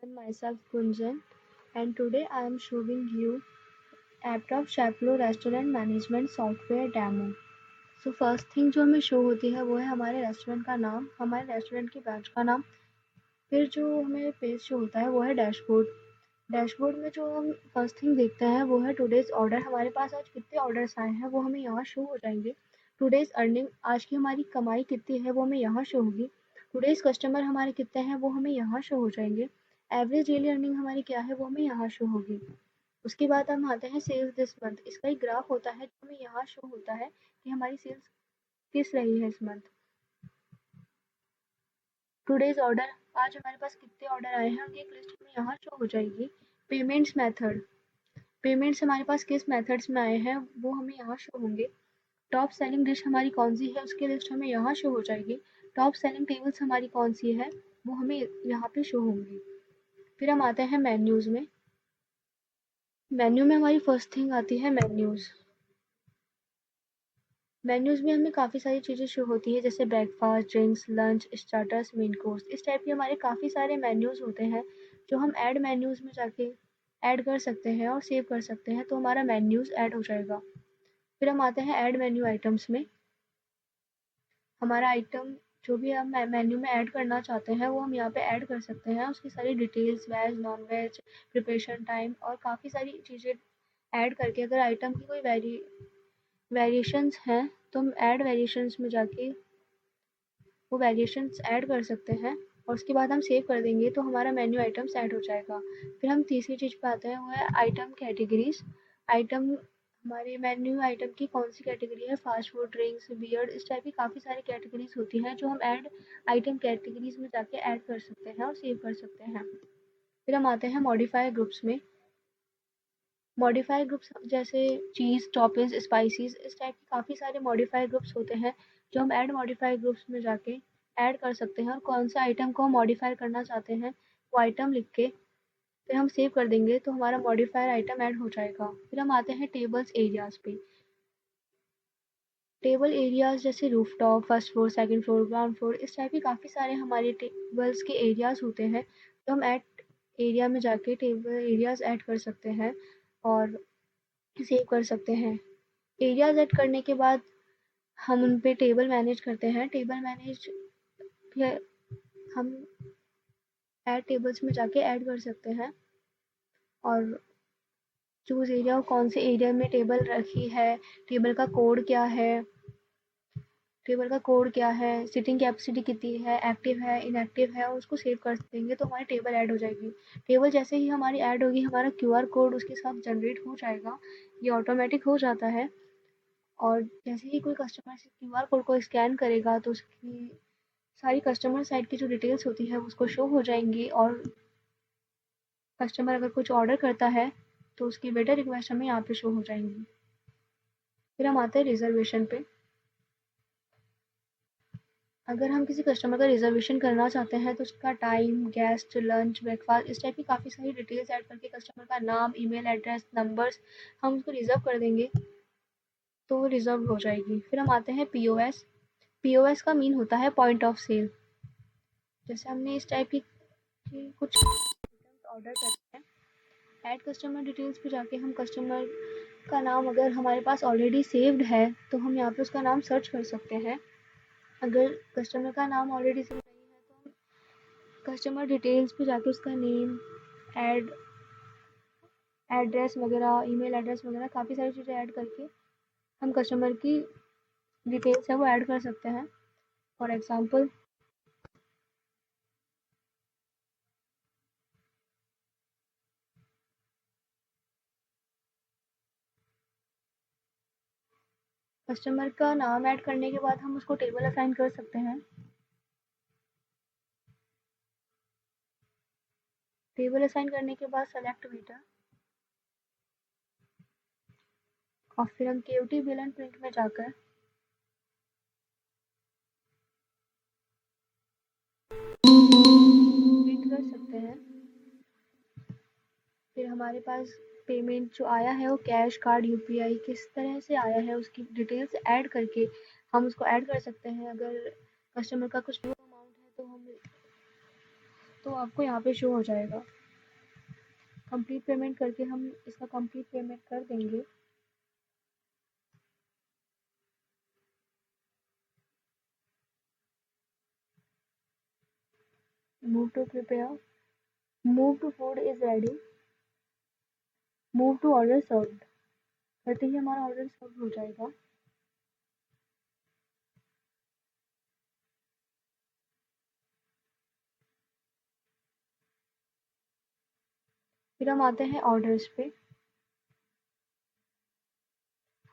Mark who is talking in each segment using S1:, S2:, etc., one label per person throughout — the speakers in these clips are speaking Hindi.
S1: and myself Gunjan, and today I am showing you app of Shaplo restaurant management software demo. First thing जो हमें शो होती है वो है हमारे रेस्टोरेंट का नाम, हमारे रेस्टोरेंट की ब्रांच का नाम। फिर जो हमें पेज शो होता है वो है डैशबोर्ड। डैशबोर्ड में जो हम फर्स्ट थिंग देखते हैं वो है टुडेज ऑर्डर। हमारे पास आज कितने ऑर्डर्स आए हैं वो हमें यहाँ शो हो जाएंगे। टुडेज अर्निंग, आज की हमारी कमाई कितनी है वो हमें यहाँ शो होगी। टुडेज कस्टमर हमारे कितने हैं वो हमें यहाँ शो हो जाएंगे। एवरेज डेली अर्निंग हमारी क्या है वो हमें यहाँ शो होगी। उसके बाद हम आते हैं सेल्स दिस मंथ। इसका एक ग्राफ होता है जो हमें यहाँ शो होता है कि हमारी सेल्स किस रही है इस मंथ। टुडेज ऑर्डर, आज हमारे पास कितने ऑर्डर आए हैं उनकी एक लिस्ट हमें यहाँ शो हो जाएगी। पेमेंट्स मेथड, पेमेंट्स हमारे पास किस मेथड्स में आए हैं वो हमें यहाँ शो होंगे। टॉप सेलिंग डिश हमारी कौन सी है उसकी लिस्ट हमें यहाँ शो हो जाएगी। टॉप सेलिंग टेबल्स हमारी कौन सी है वो हमें यहाँ पे शो होंगी। फिर हम आते हैं मेन्यूज़ में। मेन्यू में हमारी फर्स्ट थिंग आती है मेन्यूज़। मेन्यूज़ में हमें काफ़ी सारी चीज़ें शो होती है जैसे breakfast, drinks, lunch, starters, main course. इस टाइप के हमारे काफ़ी सारे मेन्यूज़ होते हैं जो हम ऐड मेन्यूज़ में जाके ऐड कर सकते हैं और सेव कर सकते हैं, तो हमारा मेन्यूज़ ऐड हो जाएगा। फिर हम आते हैं ऐड मेन्यू आइटम्स में। हमारा आइटम जो भी हम मेन्यू में ऐड करना चाहते हैं वो हम यहाँ पे ऐड कर सकते हैं। उसकी सारी details, veg, non veg, preparation time और काफ़ी सारी चीज़ें ऐड करके अगर आइटम की कोई वेरिएशंस हैं तो हम ऐड वेरिएशंस में जाके वो वेरिएशंस ऐड कर सकते हैं और उसके बाद हम सेव कर देंगे तो हमारा मेन्यू आइटम्स ऐड हो जाएगा। फिर हम तीसरी चीज़ पे आते हैं वो है आइटम कैटेगरीज। आइटम, हमारे मेन्यू आइटम की कौन सी कैटेगरी है, फास्ट फूड, ड्रिंक्स, बियर, इस टाइप की काफ़ी सारी कैटेगरीज होती हैं जो हम ऐड आइटम कैटेगरीज में जाके ऐड कर सकते हैं और सेव कर सकते हैं। फिर हम आते हैं मॉडिफाई ग्रुप्स में। मॉडिफाई ग्रुप्स जैसे चीज़, टॉपिंग्स, स्पाइसेस, इस टाइप के काफ़ी सारे मॉडिफाई ग्रुप्स होते हैं जो हम ऐड मॉडिफाई ग्रुप्स में जाके ऐड कर सकते हैं और कौन सा आइटम को हम मॉडिफाई करना चाहते हैं वो आइटम लिख के फिर हम सेव कर देंगे तो हमारा मॉडिफायर आइटम ऐड हो जाएगा। फिर हम आते हैं टेबल्स एरियाज पे। टेबल एरियाज जैसे rooftop, first floor, second floor, ground floor, इस टाइप के काफ़ी सारे हमारे टेबल्स के एरियाज होते हैं जो हम ऐड एरिया में जाके टेबल एरियाज ऐड कर सकते हैं और सेव कर सकते हैं। एरियाज ऐड करने के बाद हम उन पे टेबल मैनेज करते हैं। टेबल मैनेज हम ऐड टेबल्स में जाके ऐड कर सकते हैं और चूज़ एरिया, कौन से एरिया में टेबल रखी है, टेबल का कोड क्या है, टेबल का कोड क्या है, सिटिंग कैपेसिटी कितनी है, एक्टिव है, इनएक्टिव है, और उसको सेव कर देंगे तो हमारी टेबल ऐड हो जाएगी। टेबल जैसे ही हमारी ऐड होगी हमारा क्यूआर कोड उसके साथ जनरेट हो जाएगा। ये ऑटोमेटिक हो जाता है और जैसे ही कोई कस्टमर इस क्यूआर कोड को स्कैन करेगा तो उसकी सारी कस्टमर साइड की जो डिटेल्स होती है उसको शो हो जाएंगी और कस्टमर अगर कुछ ऑर्डर करता है तो उसकी वेटर रिक्वेस्ट हमें यहाँ पे शो हो जाएंगी। फिर हम आते हैं रिजर्वेशन पे। अगर हम किसी कस्टमर का रिजर्वेशन करना चाहते हैं तो उसका टाइम, गेस्ट, लंच, ब्रेकफास्ट, इस टाइप की काफ़ी सारी डिटेल्स ऐड करके कस्टमर का नाम, ईमेल एड्रेस, नंबर्स हम उसको रिजर्व कर देंगे तो वो रिजर्व हो जाएगी। फिर हम आते हैं पीओएस। पीओएस का मीन होता है पॉइंट ऑफ सेल। जैसे हमने इस टाइप की कुछ ऑर्डर करते हैं, ऐड कस्टमर डिटेल्स पे जाके हम कस्टमर का नाम अगर हमारे पास ऑलरेडी सेव्ड है तो हम यहाँ पे उसका नाम सर्च कर सकते हैं। अगर कस्टमर का नाम ऑलरेडी सेव नहीं है तो हम कस्टमर डिटेल्स पे जाके उसका नेम, एड एड्रेस वगैरह, ईमेल एड्रेस वगैरह काफ़ी सारी चीज़ें ऐड करके हम कस्टमर की डिटेल्स है वो ऐड कर सकते हैं। फॉर एग्ज़ाम्पल कस्टमर का नाम ऐड करने के बाद हम उसको टेबल असाइन कर सकते हैं। टेबल असाइन करने के बाद सेलेक्ट वेटर और फिर हम केओटी बिल एंड प्रिंट में जाकर प्रिंट कर सकते हैं। फिर हमारे पास पेमेंट जो आया है वो कैश, कार्ड, यूपीआई किस तरह से आया है उसकी डिटेल्स ऐड करके हम उसको ऐड कर सकते हैं। अगर कस्टमर का कुछ लो अमाउंट है तो हम तो आपको यहाँ पे शो हो जाएगा। कंप्लीट पेमेंट करके हम इसका कंप्लीट पेमेंट कर देंगे। Move to prepare, move to food is ready, move to order served करते ही हमारा ऑर्डर सर्व हो जाएगा। फिर हम आते हैं ऑर्डर्स पे।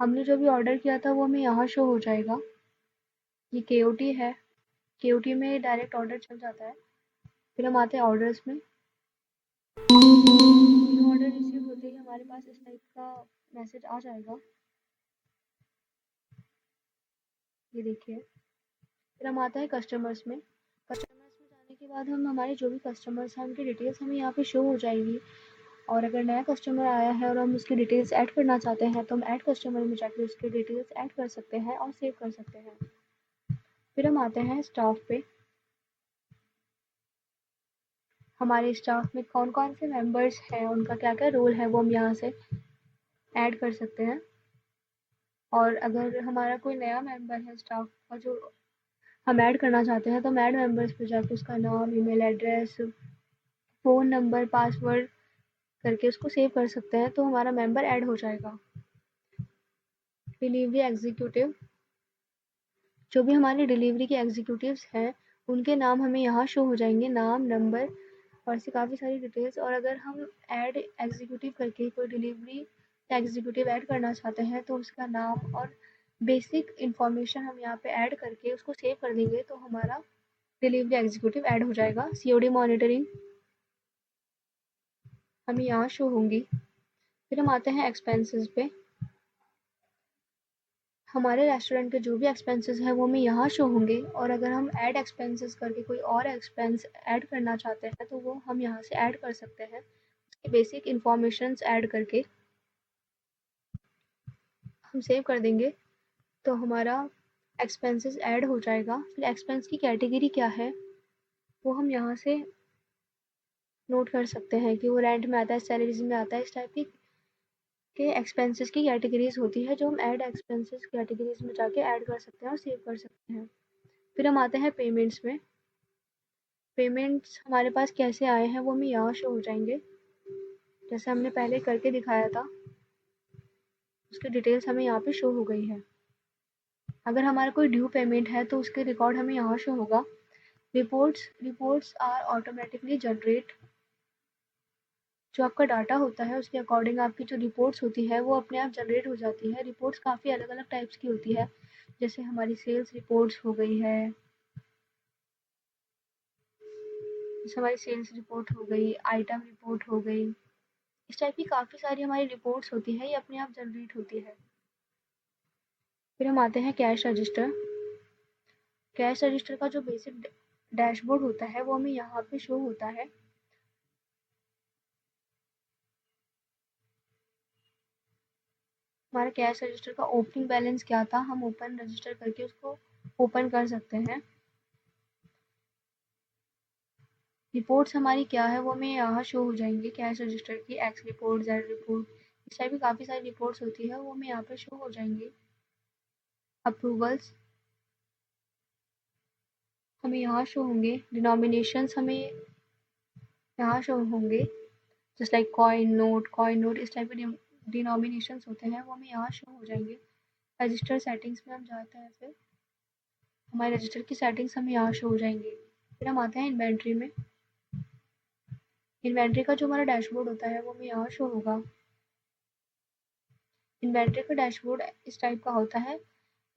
S1: हमने जो भी ऑर्डर किया था वो हमें यहाँ शो हो जाएगा। ये केओटी है, केओटी में डायरेक्ट ऑर्डर चल जाता है। फिर हम आते हैं ऑर्डर्स में। न्यू ऑर्डर रिसीव होते ही हमारे पास इस टाइप का मैसेज आ जाएगा, ये देखिए। फिर हम आते हैं कस्टमर्स में। कस्टमर्स में जाने के बाद हम हमारे जो भी कस्टमर्स हैं उनकी डिटेल्स हमें यहाँ पे शो हो जाएगी। और अगर नया कस्टमर आया है और हम उसकी डिटेल्स ऐड करना चाहते हैं तो हम ऐड कस्टमर में जाके उसकी डिटेल्स ऐड कर सकते हैं और सेव कर सकते हैं। फिर हम आते हैं स्टाफ पे। हमारे स्टाफ में कौन कौन से मेंबर्स हैं, उनका क्या क्या रोल है, वो हम यहाँ से ऐड कर सकते हैं। और अगर हमारा कोई नया मेंबर है स्टाफ का जो हम ऐड करना चाहते हैं तो हम ऐड मेंबर्स पे जाके उसका नाम, email address, phone number, password करके उसको सेव कर सकते हैं, तो हमारा मेंबर ऐड हो जाएगा। डिलीवरी एग्जीक्यूटिव, जो भी हमारे डिलीवरी के एग्जीक्यूटिव्स हैं उनके नाम हमें यहाँ शो हो जाएंगे, नाम, नंबर और ऐसी काफ़ी सारी डिटेल्स। और अगर हम ऐड एग्जीक्यूटिव करके कोई डिलीवरी एग्जीक्यूटिव ऐड करना चाहते हैं तो उसका नाम और बेसिक इंफॉर्मेशन हम यहाँ पे ऐड करके उसको सेव कर देंगे, तो हमारा डिलीवरी एग्जीक्यूटिव ऐड हो जाएगा। सीओडी मॉनिटरिंग हमें यहाँ शो होंगी। फिर हम आते हैं एक्सपेंसेस पे। हमारे रेस्टोरेंट के जो भी एक्सपेंसेस हैं वो हमें यहाँ शो होंगे। और अगर हम ऐड एक्सपेंसेस करके कोई और एक्सपेंस ऐड करना चाहते हैं तो वो हम यहाँ से ऐड कर सकते हैं, उसकी बेसिक इंफॉर्मेशंस ऐड करके हम सेव कर देंगे, तो हमारा एक्सपेंसेस ऐड हो जाएगा। फिर एक्सपेंस की कैटेगरी क्या है वो हम यहाँ से नोट कर सकते हैं कि वो रेंट में आता है, सैलरीज में आता है, इस टाइप की के एक्सपेंसेस की कैटेगरीज होती है जो हम ऐड एक्सपेंसेस कैटेगरीज में जाके ऐड कर सकते हैं और सेव कर सकते हैं। फिर हम आते हैं पेमेंट्स में। पेमेंट्स हमारे पास कैसे आए हैं वो हमें यहाँ शो हो जाएंगे, जैसे हमने पहले करके दिखाया था उसकी डिटेल्स हमें यहाँ पे शो हो गई है। अगर हमारा कोई ड्यू पेमेंट है तो उसके रिकॉर्ड हमें यहाँ शो होगा। रिपोर्ट्स आर ऑटोमेटिकली जनरेट, जो आपका डाटा होता है उसके अकॉर्डिंग आपकी जो रिपोर्ट्स होती है वो अपने आप जनरेट हो जाती है। रिपोर्ट्स काफ़ी अलग अलग टाइप्स की होती है, जैसे हमारी सेल्स रिपोर्ट्स हो गई है, जैसे हमारी सेल्स रिपोर्ट हो गई, आइटम रिपोर्ट हो गई, इस टाइप की काफ़ी सारी हमारी रिपोर्ट्स होती है, ये अपने आप जनरेट होती है। फिर हम आते हैं कैश रजिस्टर। कैश रजिस्टर का जो बेसिक डैशबोर्ड होता है वो हमें यहाँ पे शो होता है। हमारा कैश रजिस्टर का ओपनिंग बैलेंस क्या था, हम ओपन रजिस्टर करके उसको ओपन कर सकते हैं। रिपोर्ट्स हमारी क्या है वो हमें यहाँ शो हो जाएंगी, कैश रजिस्टर की एक्स रिपोर्ट, जेड रिपोर्ट, इस टाइप की काफ़ी सारी रिपोर्ट्स होती है वो हमें यहाँ पे शो हो जाएंगी। अप्रूवल्स हमें यहाँ शो होंगे, डिनोमिनेशंस हमें यहाँ शो होंगे, जस्ट लाइक कॉइन नोट, इस टाइप के डिनोमिनेशंस होते हैं वो हमें यहाँ शो हो जाएंगे। रजिस्टर सेटिंग्स में हम जाते हैं, फिर हमारे रजिस्टर की सेटिंग्स हमें यहाँ शो हो जाएंगी। फिर हम आते हैं इन्वेंट्री में। इन्वेंट्री का जो हमारा डैशबोर्ड होता है वो हमें यहाँ शो होगा। इन्वेंट्री का डैशबोर्ड इस टाइप का होता है,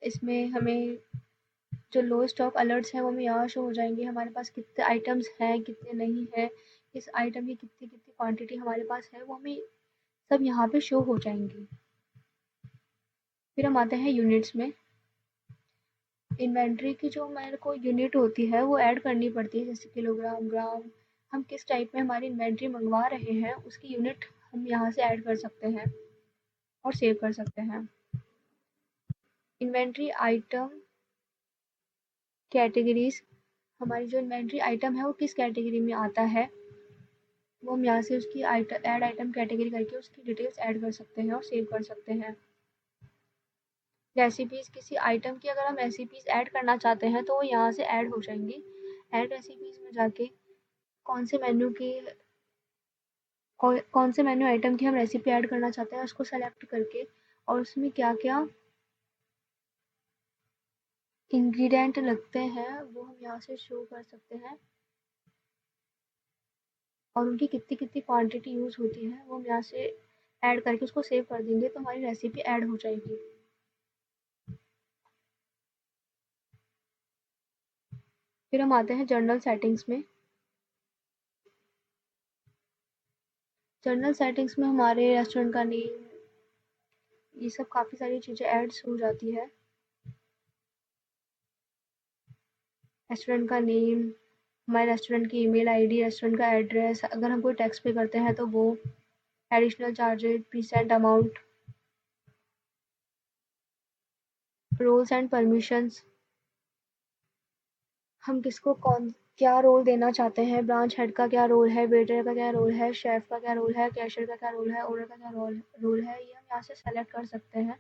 S1: इसमें हमें जो लो स्टॉक अलर्ट्स हैं वो हमें यहाँ शो हो जाएंगे, हमारे पास कितने आइटम्स हैं कितने नहीं हैं, इस आइटम की कितनी कितनी क्वांटिटी हमारे पास है वो हमें सब यहाँ पे शो हो जाएंगी। फिर हम आते हैं यूनिट्स में। इन्वेंट्री की जो हमारे को यूनिट होती है वो ऐड करनी पड़ती है, जैसे किलोग्राम, ग्राम, हम किस टाइप में हमारी इन्वेंट्री मंगवा रहे हैं उसकी यूनिट हम यहाँ से ऐड कर सकते हैं और सेव कर सकते हैं। इन्वेंट्री आइटम कैटेगरीज हमारी जो इन्वेंट्री आइटम है वो किस कैटेगरी में आता है, वो हम यहाँ से उसकी ऐड आइटम कैटेगरी करके उसकी डिटेल्स ऐड कर सकते हैं और सेव कर सकते हैं। रेसिपीज़, किसी आइटम की अगर हम रेसिपीज़ ऐड करना चाहते हैं तो वो यहाँ से ऐड हो जाएंगी। ऐड रेसिपीज़ में जाके कौन से मेन्यू की कौन से मेन्यू आइटम की हम रेसिपी ऐड करना चाहते हैं उसको सेलेक्ट करके और उसमें क्या क्या इंग्रेडिएंट लगते हैं वो हम यहाँ से शो कर सकते हैं और उनकी कितनी कितनी क्वांटिटी यूज़ होती है वो हम यहाँ से ऐड करके उसको सेव कर देंगे तो हमारी रेसिपी ऐड हो जाएगी। फिर हम आते हैं जर्नल सेटिंग्स में। जर्नल सेटिंग्स में हमारे रेस्टोरेंट का नेम, ये सब काफ़ी सारी चीज़ें ऐड्स हो जाती है। रेस्टोरेंट का नेम, हमारे रेस्टोरेंट की ईमेल आईडी, रेस्टोरेंट का एड्रेस, अगर हम कोई टैक्स पे करते हैं तो वो, additional charges, present amount, roles and permissions, हम किसको कौन क्या रोल देना चाहते हैं, ब्रांच हेड का क्या रोल है, वेटर का क्या रोल है, शेफ का क्या रोल है, कैशियर का क्या रोल है, ओनर का क्या रोल रोल है, ये हम यहाँ से सेलेक्ट कर सकते हैं।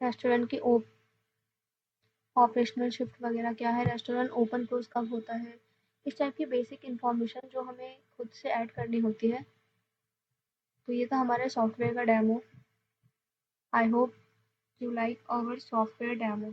S1: रेस्टोरेंट की ऑपरेशनल शिफ्ट वगैरह क्या है, रेस्टोरेंट ओपन क्लोज कब होता है, इस टाइप की बेसिक इन्फॉर्मेशन जो हमें खुद से ऐड करनी होती है। तो ये था हमारे सॉफ्टवेयर का demo. I hope you like our software demo.